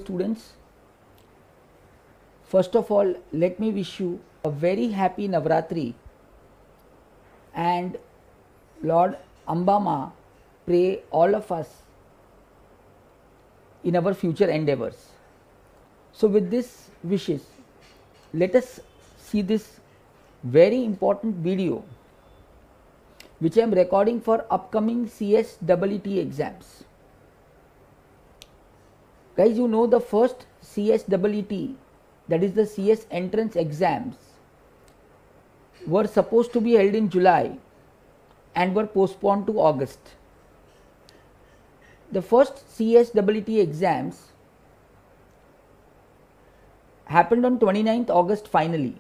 students. First of all, let me wish you a very happy Navratri, and Lord Ambama pray all of us in our future endeavors. So with this wishes, let us see this very important video which I am recording for upcoming CSEET exams. Guys, you know the first CSEET, that is the CS entrance exams, were supposed to be held in July and were postponed to August. The first CSEET exams happened on 29th August finally,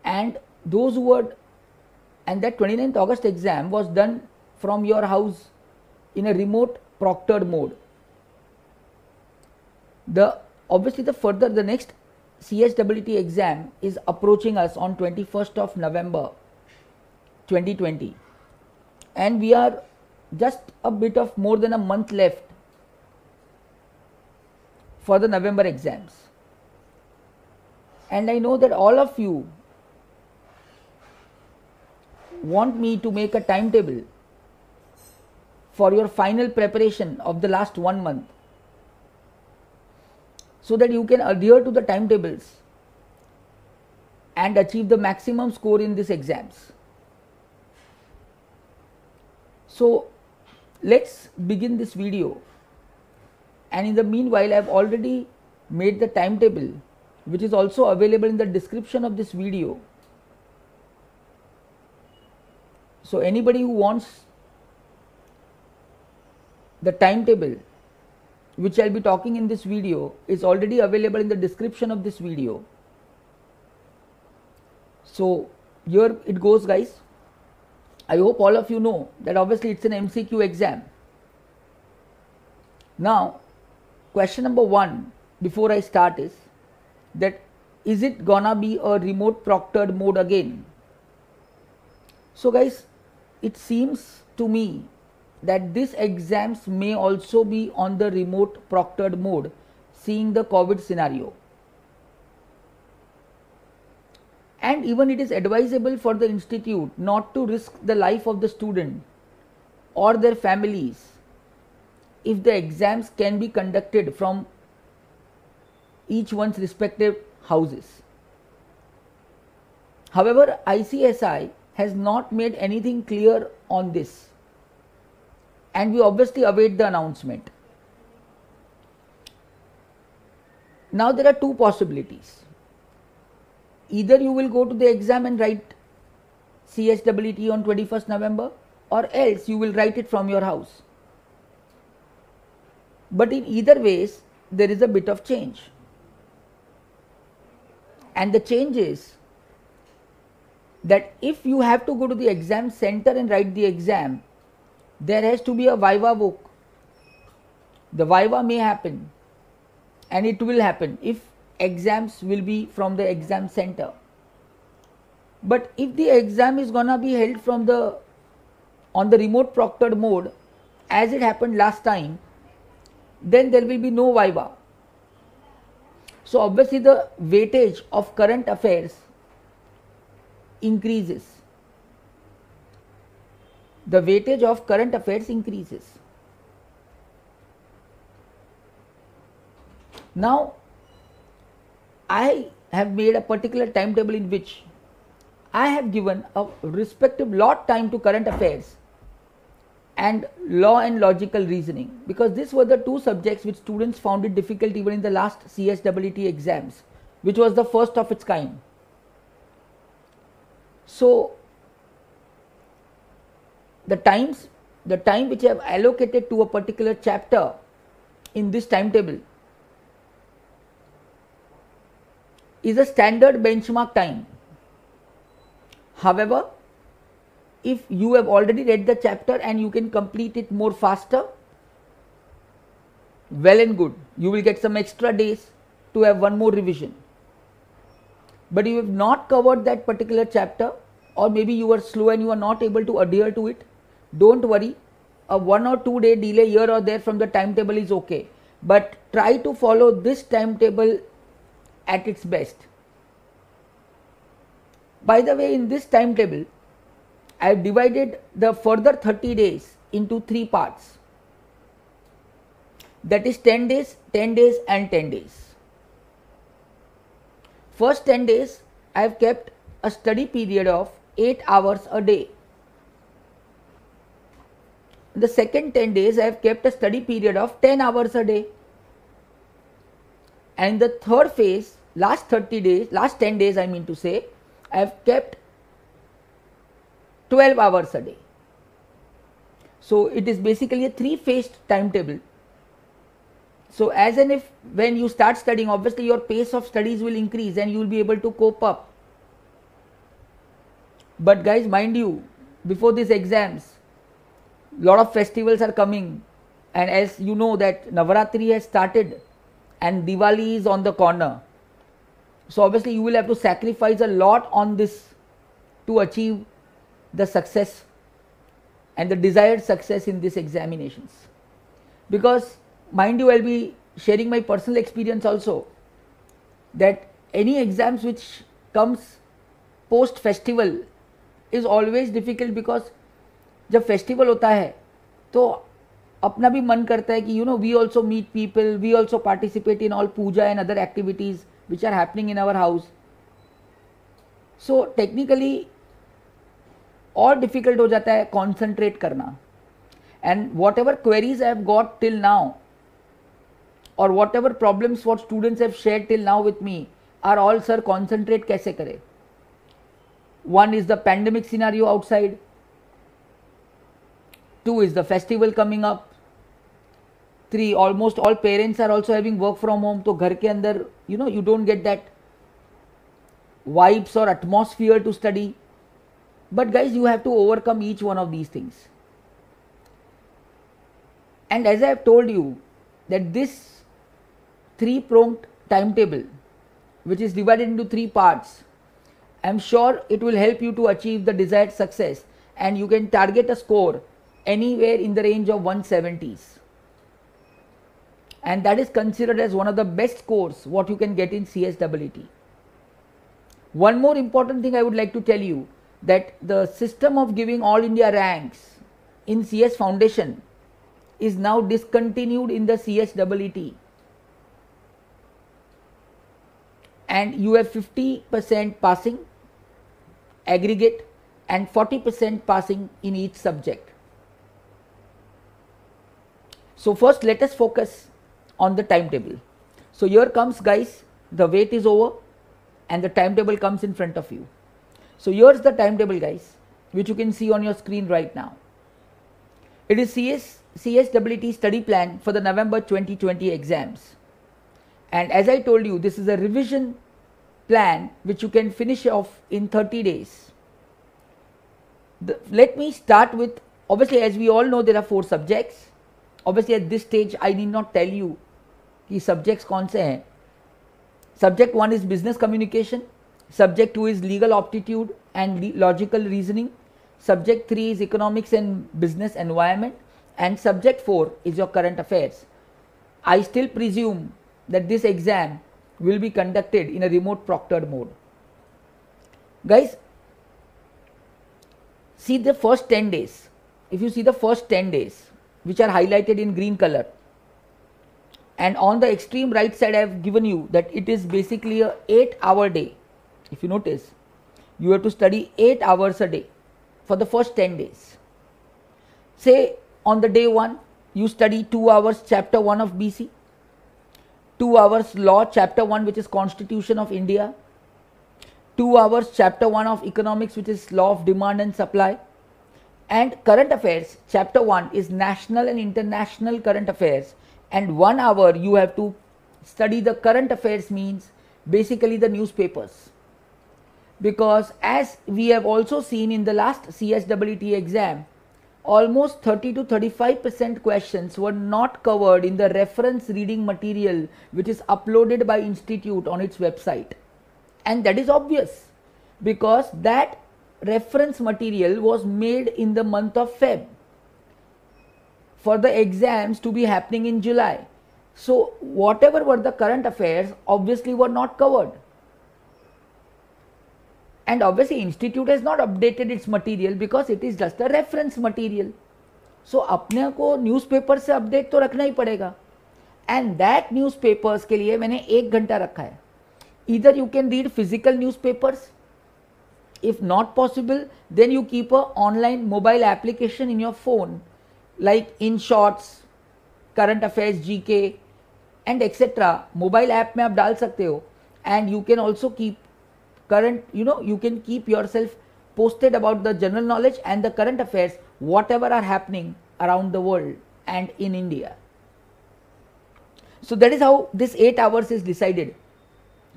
and those who were, and that 29th August exam was done from your house in a remote proctored mode. Obviously the next CSEET exam is approaching us on 21st of November 2020, and we are just a bit of more than a month left for the November exams. And I know that all of you want me to make a timetable for your final preparation of the last 1 month, so that you can adhere to the timetables and achieve the maximum score in these exams. So let's begin this video, and in the meanwhile I have already made the timetable, which is also available in the description of this video. So anybody who wants the timetable which I will be talking in this video is already available in the description of this video. So here it goes, guys. I hope all of you know that obviously it's an MCQ exam. Now, question number 1 before I start is that, is it gonna be a remote proctored mode again? So guys, it seems to me that these exams may also be on the remote proctored mode, seeing the COVID scenario. And even it is advisable for the institute not to risk the life of the student or their families if the exams can be conducted from each one's respective houses. However, ICSI has not made anything clear on this, and we obviously await the announcement. Now there are two possibilities. Either you will go to the exam and write CSEET on 21st November, or else you will write it from your house. But in either ways, there is a bit of change. And the change is that if you have to go to the exam center and write the exam, there has to be a Viva voc. The Viva may happen, and it will happen if exams will be from the exam center. But if the exam is gonna be held from on the remote proctored mode, as it happened last time, then there will be no Viva. So obviously the weightage of current affairs increases. The weightage of current affairs increases. Now, I have made a particular timetable in which I have given a respective lot time to current affairs and law and logical reasoning, because these were the two subjects which students found it difficult even in the last CSEET exams, which was the first of its kind. So the time which I have allocated to a particular chapter in this timetable is a standard benchmark time. However, if you have already read the chapter and you can complete it more faster, well and good, you will get some extra days to have one more revision. But you have not covered that particular chapter, or maybe you are slow and you are not able to adhere to it, don't worry. A 1 or 2 day delay here or there from the timetable is okay. but try to follow this timetable at its best. By the way, in this timetable, I have divided the further 30 days into 3 parts. That is 10 days, 10 days and 10 days. First 10 days, I have kept a study period of 8 hours a day. The second 10 days, I have kept a study period of 10 hours a day. And the third phase, last 30 days, last 10 days I mean to say, I have kept 12 hours a day. So it is basically a 3-phased timetable. So as and if when you start studying, obviously your pace of studies will increase and you will be able to cope up. But guys, mind you, before these exams, lot of festivals are coming, and as you know that Navaratri has started and Diwali is on the corner. So obviously you will have to sacrifice a lot on this to achieve the success and the desired success in these examinations. Because mind you, I will be sharing my personal experience also, that any exams which comes post festival is always difficult, because जब festival होता है तो अपना भी मन करता है कि you know we also meet people, we also participate in all puja and other activities which are happening in our house. So technically और डिफिकल्ट हो जाता है कॉन्सेंट्रेट करना. And whatever queries I have got till now और whatever problems what students have shared till now with me are all, sir concentrate कैसे करें. One is the pandemic scenario outside, 2 is the festival coming up, 3 almost all parents are also having work from home. तो घर के अंदर you know you don't get that vibes or atmosphere to study. But guys, you have to overcome each one of these things. And as I have told you that this 3-pronged timetable, which is divided into 3 parts, I am sure it will help you to achieve the desired success, and you can target a score anywhere in the range of 170s, and that is considered as one of the best scores what you can get in CSEET. One more important thing I would like to tell you, that the system of giving all India ranks in CS Foundation is now discontinued in the CSEET, and you have 50% passing aggregate and 40% passing in each subject. So first let us focus on the timetable. So here comes guys, the wait is over and the timetable comes in front of you. So here's the timetable guys, which you can see on your screen right now. It is CSEET study plan for the November 2020 exams. And as I told you, this is a revision plan which you can finish off in 30 days. Let me start with, obviously as we all know there are 4 subjects. Obviously at this stage I need not tell you कि subjects कौन से हैं. Subject 1 is business communication, subject 2 is legal aptitude and logical reasoning, subject 3 is economics and business environment, and subject 4 is your current affairs. I still presume that this exam will be conducted in a remote proctored mode. Guys, see the first 10 days. If you see the first 10 days, which are highlighted in green color, and on the extreme right side I have given you that it is basically a 8-hour day. If you notice, you have to study 8 hours a day for the first 10 days. Say on the day 1 you study 2 hours chapter 1 of BC, 2 hours law chapter 1 which is Constitution of India, 2 hours chapter 1 of economics which is law of demand and supply, and current affairs chapter 1 is national and international current affairs, and 1 hour you have to study the current affairs, means basically the newspapers. Because as we have also seen in the last CSEET exam, almost 30 to 35% questions were not covered in the reference reading material which is uploaded by institute on its website. And that is obvious because that reference material was made in the month of Feb for the exams to be happening in July, So whatever were the current affairs obviously were not covered. And obviously institute has not updated its material because it is just a reference material. So अपने को newspaper से update तो रखना ही पड़ेगा. And that newspapers के लिए मैंने 1 घंटा रखा है. Either you can read physical newspapers. If not possible, then you keep a online mobile application in your phone, like InShots, Current Affairs, GK, and etc. Mobile app में आप डाल सकते हो. And you can also keep current, you can keep yourself posted about the general knowledge and the current affairs, whatever are happening around the world and in India. So that is how this 8 hours is decided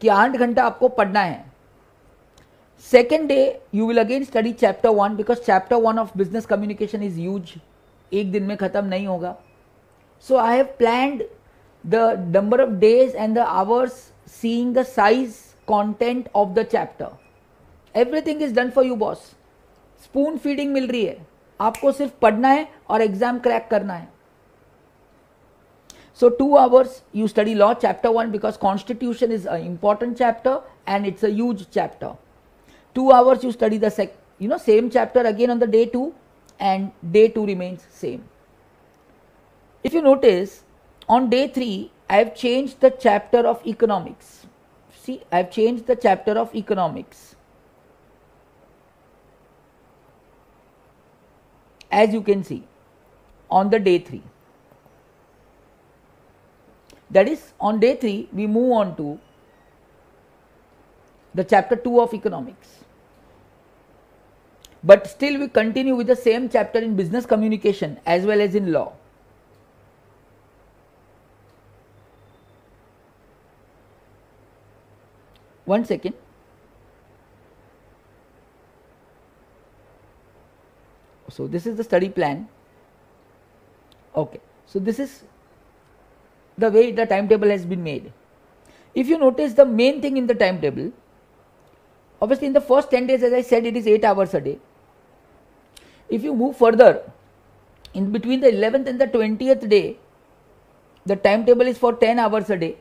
कि 8 घंटा आपको पढ़ना है. Second day you will again study chapter 1 because chapter 1 of business communication is huge. एक दिन में खत्म नहीं होगा. So I have planned the number of days and the hours seeing the size content of the chapter. Everything is done for you boss. Spoon feeding मिल रही है. आपको सिर्फ पढ़ना है और एग्जाम क्रैक करना है. So 2 hours you study law chapter 1 because constitution is an important chapter and it's a huge chapter. 2 hours you study the same chapter again on the day 2 and day 2 remains same. If you notice on day 3 I have changed the chapter of economics. See, I have changed the chapter of economics. As you can see on the day 3. That is, on day 3 we move on to the chapter 2 of economics. But still we continue with the same chapter in business communication as well as in law. One second. So this is the study plan. Okay. So this is the way the timetable has been made. If you notice the main thing in the timetable, obviously in the first 10 days as I said it is 8 hours a day. If you move further, in between the 11th and the 20th day, the timetable is for 10 hours a day,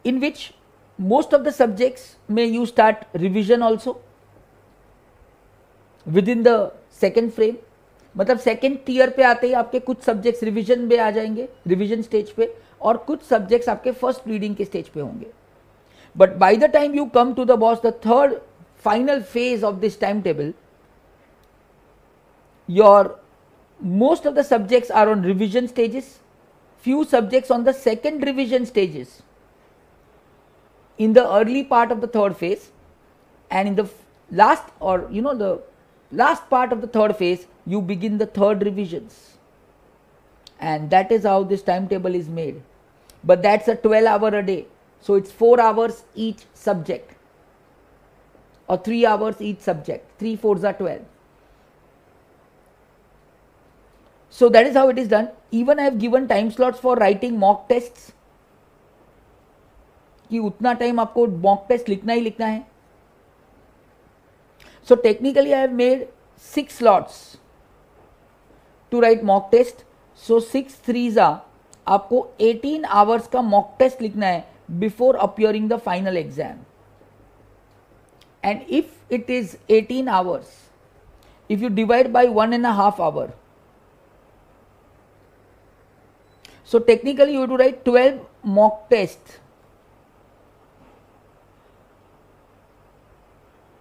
in which most of the subjects may you start revision also within the second frame. मतलब second tier पे आते ही आपके कुछ subjects revision में आ जाएंगे, revision stage पे, और कुछ सब्जेक्ट्स आपके फर्स्ट रीडिंग के स्टेज पे होंगे. But by the time you come to the boss the third final phase of this time table, your most of the subjects are on revision stages, few subjects on the second revision stages in the early part of the third phase, and in the last, or the last part of the third phase you begin the third revisions. And that is how this timetable is made. But that's a 12 hour a day, so it's 4 hours each subject, or 3 hours each subject. 3 4s are 12. So that is how it is done. Even I have given time slots for writing mock tests, कि उतना time आपको mock test लिखना ही लिखना है. So technically I have made 6 slots to write mock test. So 6 3s are, आपको 18 hours का mock test लिखना है before appearing the final exam. And if it is 18 hours, if you divide by 1.5 hour, so technically you have to write 12 mock tests,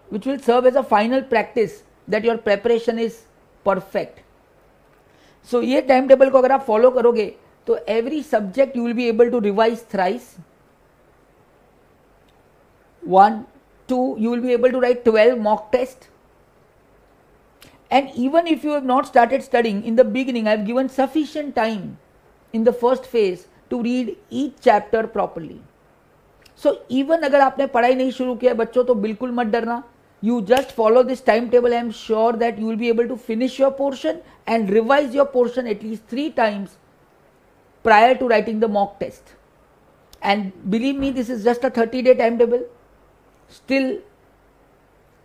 which will serve as a final practice that your preparation is perfect. So ये time table को अगर आप follow करोगे तो every subject you will be able to revise thrice. 1, 2, you will be able to write 12 mock tests. And even if you have not started studying in the beginning, I have given sufficient time in the first phase to read each chapter properly. So even अगर आपने पढ़ाई नहीं शुरू किया बच्चों तो बिल्कुल मत डरना. You just follow this timetable. I am sure that you will be able to finish your portion and revise your portion at least 3 times prior to writing the mock test. And believe me, this is just a 30-day timetable. Still,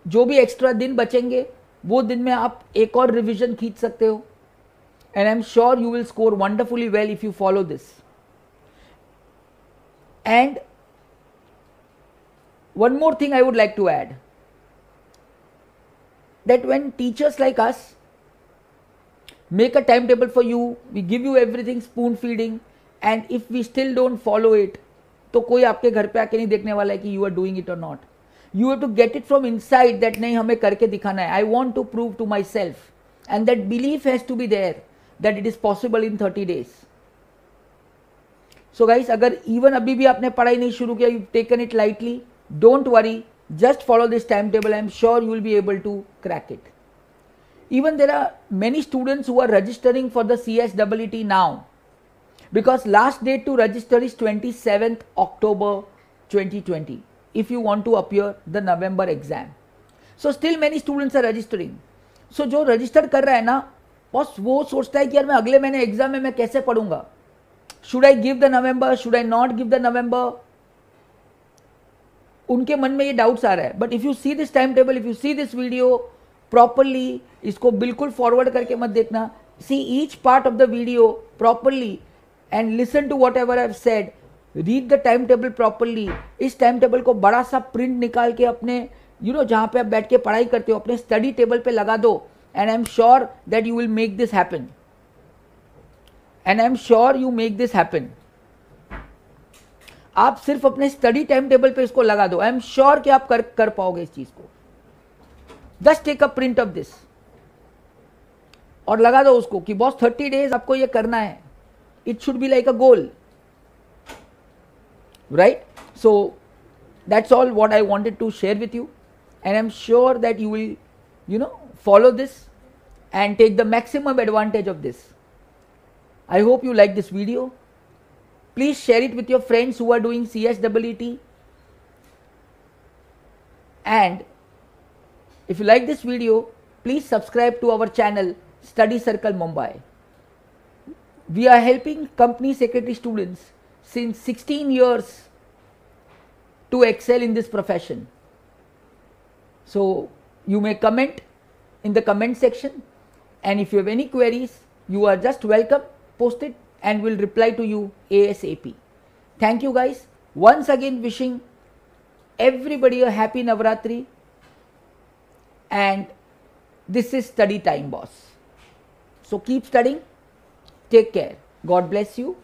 जो भी extra दिन बचेंगे वो दिन में आप एक और रिवीजन खींच सकते हो. and I'm sure you will score wonderfully well if you follow this. And one more thing I would like to add, that when teachers like us make a timetable for you, we give you everything spoon feeding, and if we still don't follow it, तो कोई आपके घर पे आके नहीं देखने वाला है कि you are doing it or not. You have to get it from inside that नहीं हमें करके दिखाना है. I want to prove to myself, and that belief has to be there that it is possible in 30 days. So guys, अगर even अभी भी आपने पढ़ाई नहीं शुरू किया, you've taken it lightly, don't worry, just follow this timetable. I'm sure you will be able to crack it. Even there are many students who are registering for the CSEET now, because last date to register is 27th October 2020 if you want to appear the November exam. So still many students are registering. So जो register कर रहा है ना, बस वो सोचता है कि यार मैं अगले महीने एग्जाम में मैं कैसे पढ़ूंगा. Should I give the November? Should I not give the November? उनके मन में ये डाउट्स आ रहा है. But if you see this time table, if you see this video properly, इसको बिल्कुल फॉरवर्ड करके मत देखना. See each part of the video properly and listen to whatever I have said. Read the time table properly. इस time table को बड़ा सा print निकाल के अपने जहाँ पे आप बैठ के पढ़ाई करते हो अपने स्टडी टेबल पे लगा दो, and I am sure that you will make this happen. And I am sure you make this happen. आप सिर्फ अपने स्टडी टाइम टेबल पे इसको लगा दो. आई एम श्योर कि आप कर पाओगे इस चीज को. Just take a print of this और लगा दो उसको कि बॉस 30 डेज आपको ये करना है. It should be like a goal, right? So that's all what I wanted to share with you, and I am sure that you will follow this and take the maximum advantage of this. I hope you like this video. Please share it with your friends who are doing CSEET, and if you like this video, please subscribe to our channel Study Circle Mumbai. We are helping company secretary students since 16 years to excel in this profession. So you may comment in the comment section, and if you have any queries, you are just welcome. Post it and we'll reply to you ASAP. Thank you guys. Once again wishing everybody a happy Navratri, and this is Study Time Boss. So keep studying. Take care. God bless you.